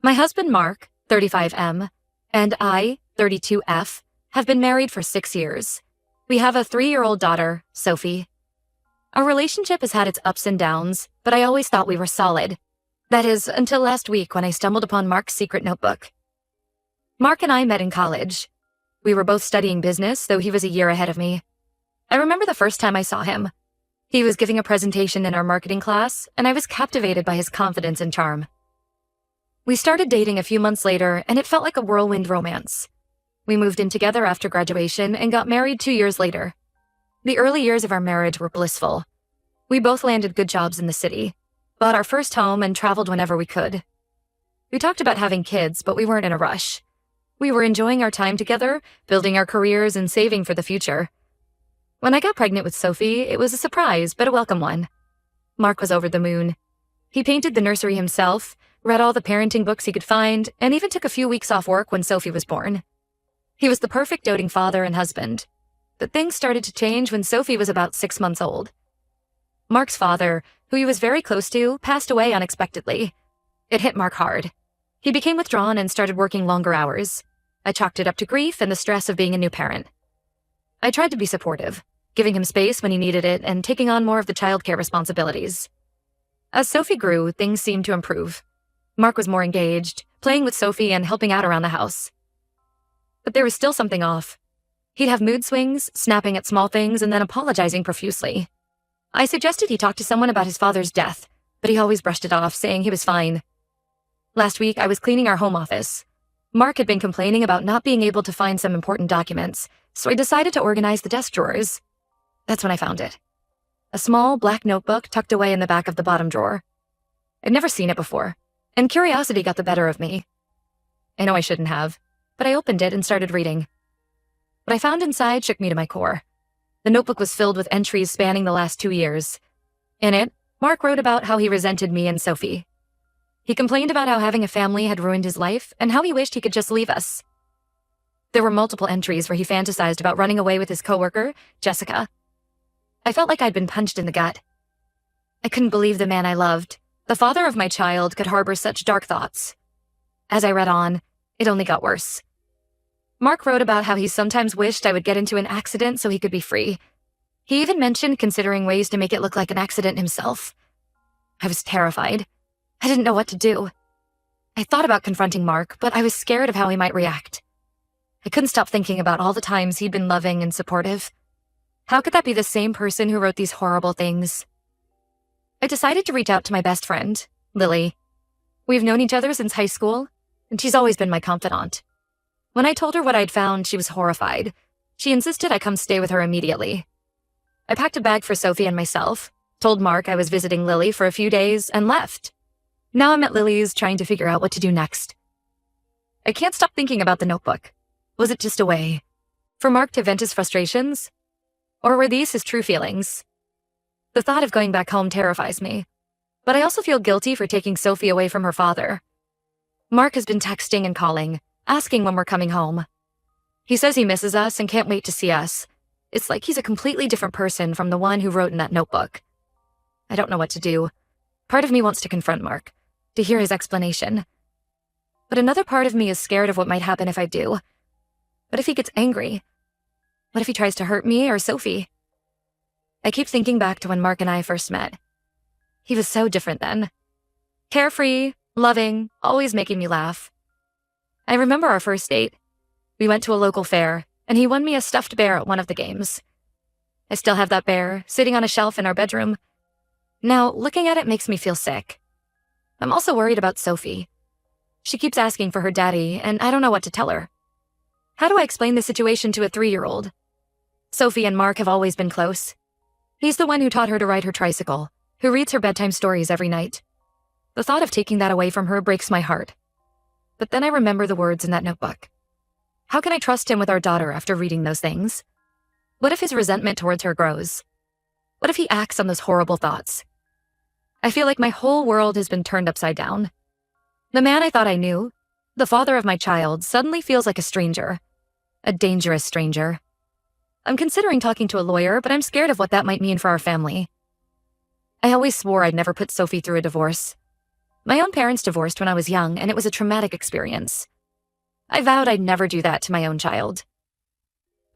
My husband Mark, 35M, and I, 32F, have been married for 6 years. We have a 3-year-old daughter, Sophie. Our relationship has had its ups and downs, but I always thought we were solid. That is, until last week when I stumbled upon Mark's secret notebook. Mark and I met in college. We were both studying business, though he was a year ahead of me. I remember the first time I saw him. He was giving a presentation in our marketing class, and I was captivated by his confidence and charm. We started dating a few months later, and it felt like a whirlwind romance. We moved in together after graduation and got married 2 years later. The early years of our marriage were blissful. We both landed good jobs in the city, bought our first home, and traveled whenever we could. We talked about having kids, but we weren't in a rush. We were enjoying our time together, building our careers, and saving for the future. When I got pregnant with Sophie, it was a surprise, but a welcome one. Mark was over the moon. He painted the nursery himself, read all the parenting books he could find, and even took a few weeks off work when Sophie was born. He was the perfect doting father and husband. But things started to change when Sophie was about 6 months old. Mark's father, who he was very close to, passed away unexpectedly. It hit Mark hard. He became withdrawn and started working longer hours. I chalked it up to grief and the stress of being a new parent. I tried to be supportive, giving him space when he needed it and taking on more of the childcare responsibilities. As Sophie grew, things seemed to improve. Mark was more engaged, playing with Sophie and helping out around the house. But there was still something off. He'd have mood swings, snapping at small things, and then apologizing profusely. I suggested he talk to someone about his father's death, but he always brushed it off, saying he was fine. Last week, I was cleaning our home office. Mark had been complaining about not being able to find some important documents, so I decided to organize the desk drawers. That's when I found it. A small black notebook tucked away in the back of the bottom drawer. I'd never seen it before, and curiosity got the better of me. I know I shouldn't have, but I opened it and started reading. What I found inside shook me to my core. The notebook was filled with entries spanning the last 2 years. In it, Mark wrote about how he resented me and Sophie. He complained about how having a family had ruined his life and how he wished he could just leave us. There were multiple entries where he fantasized about running away with his coworker, Jessica. I felt like I'd been punched in the gut. I couldn't believe the man I loved, the father of my child, could harbor such dark thoughts. As I read on, it only got worse. Mark wrote about how he sometimes wished I would get into an accident so he could be free. He even mentioned considering ways to make it look like an accident himself. I was terrified. I didn't know what to do. I thought about confronting Mark, but I was scared of how he might react. I couldn't stop thinking about all the times he'd been loving and supportive. How could that be the same person who wrote these horrible things? I decided to reach out to my best friend, Lily. We've known each other since high school, and she's always been my confidant. When I told her what I'd found, she was horrified. She insisted I come stay with her immediately. I packed a bag for Sophie and myself, told Mark I was visiting Lily for a few days, and left. Now I'm at Lily's trying to figure out what to do next. I can't stop thinking about the notebook. Was it just a way for Mark to vent his frustrations? Or were these his true feelings? The thought of going back home terrifies me, but I also feel guilty for taking Sophie away from her father. Mark has been texting and calling, asking when we're coming home. He says he misses us and can't wait to see us. It's like he's a completely different person from the one who wrote in that notebook. I don't know what to do. Part of me wants to confront Mark, to hear his explanation. But another part of me is scared of what might happen if I do. What if he gets angry? What if he tries to hurt me or Sophie? I keep thinking back to when Mark and I first met. He was so different then. Carefree, loving, always making me laugh. I remember our first date. We went to a local fair, and he won me a stuffed bear at one of the games. I still have that bear, sitting on a shelf in our bedroom. Now, looking at it makes me feel sick. I'm also worried about Sophie. She keeps asking for her daddy, and I don't know what to tell her. How do I explain the situation to a 3-year-old? Sophie and Mark have always been close. He's the one who taught her to ride her tricycle, who reads her bedtime stories every night. The thought of taking that away from her breaks my heart. But then I remember the words in that notebook. How can I trust him with our daughter after reading those things? What if his resentment towards her grows? What if he acts on those horrible thoughts? I feel like my whole world has been turned upside down. The man I thought I knew, the father of my child, suddenly feels like a stranger. A dangerous stranger. I'm considering talking to a lawyer, but I'm scared of what that might mean for our family. I always swore I'd never put Sophie through a divorce. My own parents divorced when I was young, and it was a traumatic experience. I vowed I'd never do that to my own child.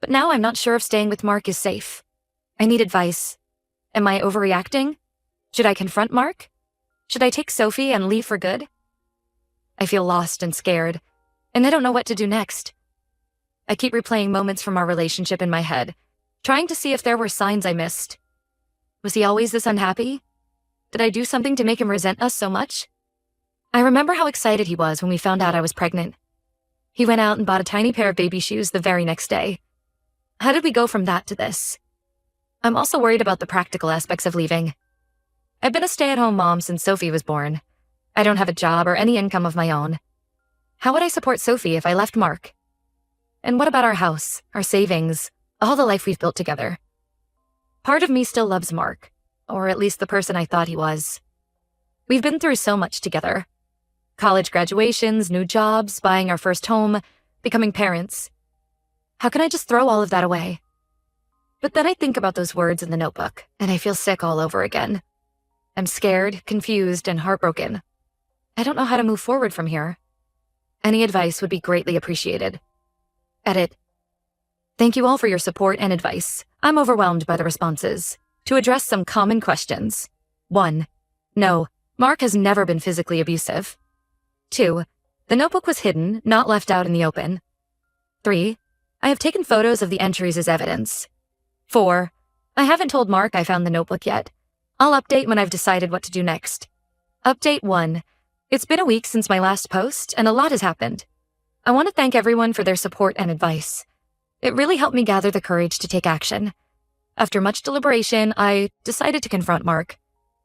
But now I'm not sure if staying with Mark is safe. I need advice. Am I overreacting? Should I confront Mark? Should I take Sophie and leave for good? I feel lost and scared, and I don't know what to do next. I keep replaying moments from our relationship in my head, trying to see if there were signs I missed. Was he always this unhappy? Did I do something to make him resent us so much? I remember how excited he was when we found out I was pregnant. He went out and bought a tiny pair of baby shoes the very next day. How did we go from that to this? I'm also worried about the practical aspects of leaving. I've been a stay-at-home mom since Sophie was born. I don't have a job or any income of my own. How would I support Sophie if I left Mark? And what about our house, our savings, all the life we've built together? Part of me still loves Mark, or at least the person I thought he was. We've been through so much together. College graduations, new jobs, buying our first home, becoming parents. How can I just throw all of that away? But then I think about those words in the notebook, and I feel sick all over again. I'm scared, confused, and heartbroken. I don't know how to move forward from here. Any advice would be greatly appreciated. Edit. Thank you all for your support and advice. I'm overwhelmed by the responses. To address some common questions. 1. No, Mark has never been physically abusive. 2. The notebook was hidden, not left out in the open. 3. I have taken photos of the entries as evidence. 4. I haven't told Mark I found the notebook yet. I'll update when I've decided what to do next. Update 1. It's been a week since my last post, and a lot has happened. I want to thank everyone for their support and advice. It really helped me gather the courage to take action. After much deliberation, I decided to confront Mark.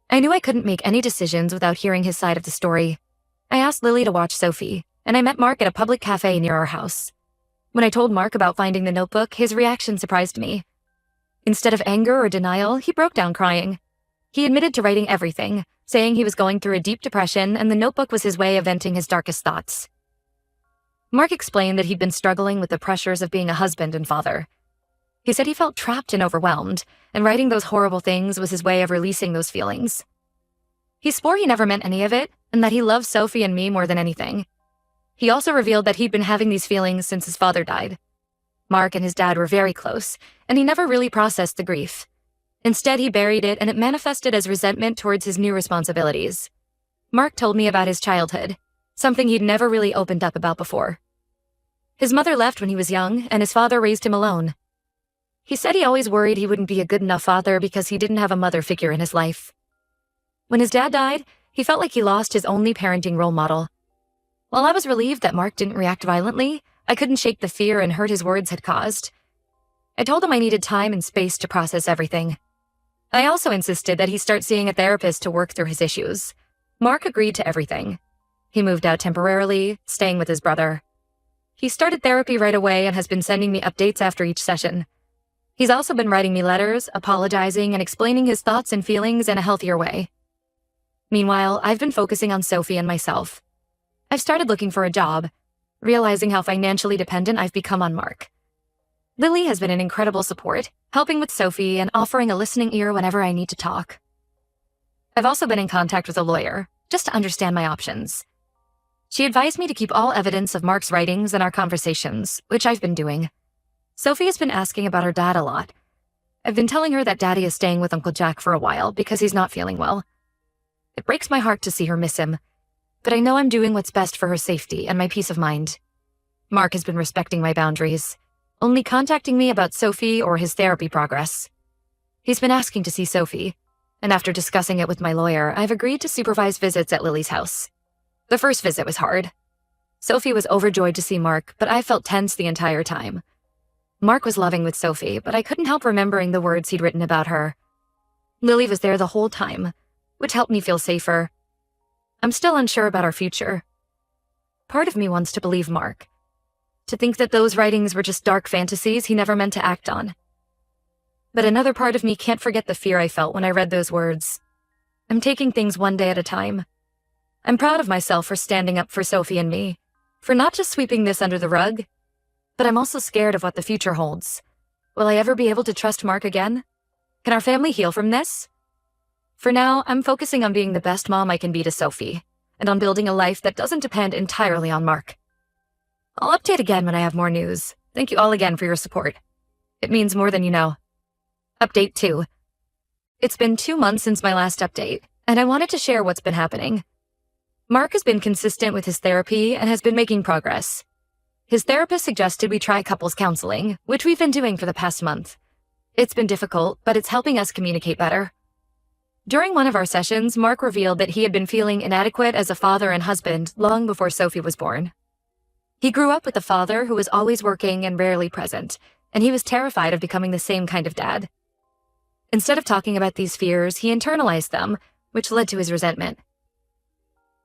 I knew I couldn't make any decisions without hearing his side of the story. I asked Lily to watch Sophie, and I met Mark at a public cafe near our house. When I told Mark about finding the notebook, his reaction surprised me. Instead of anger or denial, he broke down crying. He admitted to writing everything, saying he was going through a deep depression and the notebook was his way of venting his darkest thoughts. Mark explained that he'd been struggling with the pressures of being a husband and father. He said he felt trapped and overwhelmed, and writing those horrible things was his way of releasing those feelings. He swore he never meant any of it, and that he loved Sophie and me more than anything. He also revealed that he'd been having these feelings since his father died. Mark and his dad were very close, and he never really processed the grief. Instead, he buried it, and it manifested as resentment towards his new responsibilities. Mark told me about his childhood, something he'd never really opened up about before. His mother left when he was young, and his father raised him alone. He said he always worried he wouldn't be a good enough father because he didn't have a mother figure in his life. When his dad died, he felt like he lost his only parenting role model. While I was relieved that Mark didn't react violently, I couldn't shake the fear and hurt his words had caused. I told him I needed time and space to process everything. I also insisted that he start seeing a therapist to work through his issues. Mark agreed to everything. He moved out temporarily, staying with his brother. He started therapy right away and has been sending me updates after each session. He's also been writing me letters, apologizing, and explaining his thoughts and feelings in a healthier way. Meanwhile, I've been focusing on Sophie and myself. I've started looking for a job, realizing how financially dependent I've become on Mark. Lily has been an incredible support, helping with Sophie and offering a listening ear whenever I need to talk. I've also been in contact with a lawyer, just to understand my options. She advised me to keep all evidence of Mark's writings and our conversations, which I've been doing. Sophie has been asking about her dad a lot. I've been telling her that Daddy is staying with Uncle Jack for a while because he's not feeling well. It breaks my heart to see her miss him, but I know I'm doing what's best for her safety and my peace of mind. Mark has been respecting my boundaries, only contacting me about Sophie or his therapy progress. He's been asking to see Sophie, and after discussing it with my lawyer, I've agreed to supervise visits at Lily's house. The first visit was hard. Sophie was overjoyed to see Mark, but I felt tense the entire time. Mark was loving with Sophie, but I couldn't help remembering the words he'd written about her. Lily was there the whole time, which helped me feel safer. I'm still unsure about our future. Part of me wants to believe Mark, to think that those writings were just dark fantasies he never meant to act on. But another part of me can't forget the fear I felt when I read those words. I'm taking things one day at a time. I'm proud of myself for standing up for Sophie and me, for not just sweeping this under the rug, but I'm also scared of what the future holds. Will I ever be able to trust Mark again? Can our family heal from this? For now, I'm focusing on being the best mom I can be to Sophie. and on building a life that doesn't depend entirely on Mark. I'll update again when I have more news. Thank you all again for your support. It means more than you know. Update 2. It's been 2 months since my last update, and I wanted to share what's been happening. Mark has been consistent with his therapy and has been making progress. His therapist suggested we try couples counseling, which we've been doing for the past month. It's been difficult, but it's helping us communicate better. During one of our sessions, Mark revealed that he had been feeling inadequate as a father and husband long before Sophie was born. He grew up with a father who was always working and rarely present, and he was terrified of becoming the same kind of dad. Instead of talking about these fears, he internalized them, which led to his resentment.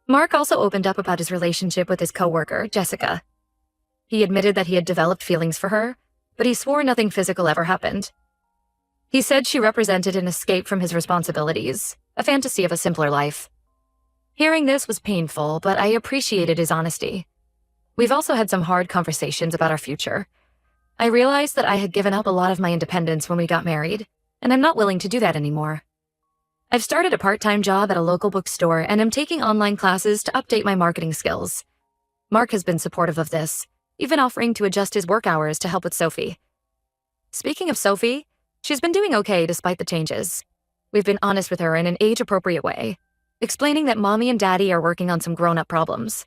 Mark also opened up about his relationship with his coworker, Jessica. He admitted that he had developed feelings for her, but he swore nothing physical ever happened. He said she represented an escape from his responsibilities, a fantasy of a simpler life. Hearing this was painful, but I appreciated his honesty. We've also had some hard conversations about our future. I realized that I had given up a lot of my independence when we got married, and I'm not willing to do that anymore. I've started a part-time job at a local bookstore and am taking online classes to update my marketing skills. Mark has been supportive of this, even offering to adjust his work hours to help with Sophie. Speaking of Sophie, she's been doing okay despite the changes. We've been honest with her in an age-appropriate way, explaining that Mommy and Daddy are working on some grown-up problems.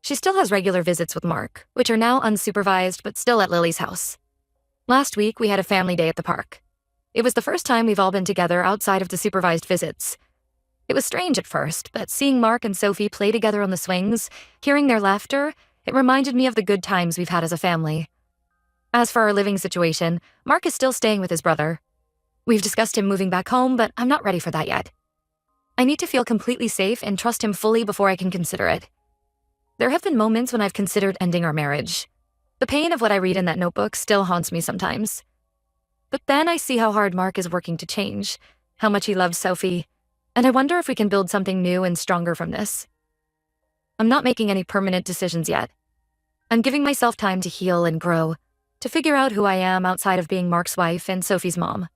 She still has regular visits with Mark, which are now unsupervised but still at Lily's house. Last week, we had a family day at the park. It was the first time we've all been together outside of the supervised visits. It was strange at first, but seeing Mark and Sophie play together on the swings, hearing their laughter, it reminded me of the good times we've had as a family. As for our living situation, Mark is still staying with his brother. We've discussed him moving back home, but I'm not ready for that yet. I need to feel completely safe and trust him fully before I can consider it. There have been moments when I've considered ending our marriage. The pain of what I read in that notebook still haunts me sometimes. But then I see how hard Mark is working to change, how much he loves Sophie, and I wonder if we can build something new and stronger from this. I'm not making any permanent decisions yet. I'm giving myself time to heal and grow, to figure out who I am outside of being Mark's wife and Sophie's mom.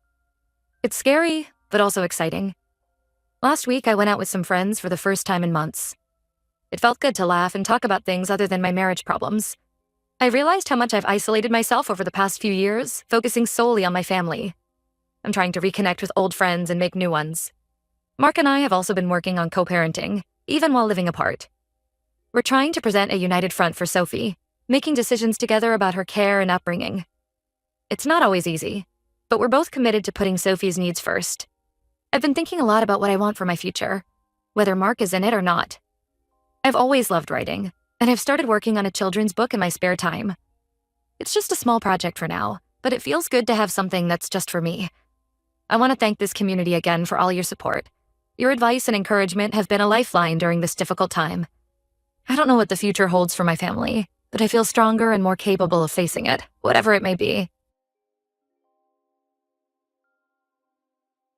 It's scary, but also exciting. Last week, I went out with some friends for the first time in months. It felt good to laugh and talk about things other than my marriage problems. I realized how much I've isolated myself over the past few years, focusing solely on my family. I'm trying to reconnect with old friends and make new ones. Mark and I have also been working on co-parenting, even while living apart. We're trying to present a united front for Sophie, making decisions together about her care and upbringing. It's not always easy, but we're both committed to putting Sophie's needs first. I've been thinking a lot about what I want for my future, whether Mark is in it or not. I've always loved writing, and I've started working on a children's book in my spare time. It's just a small project for now, but it feels good to have something that's just for me. I want to thank this community again for all your support. Your advice and encouragement have been a lifeline during this difficult time. I don't know what the future holds for my family, but I feel stronger and more capable of facing it, whatever it may be.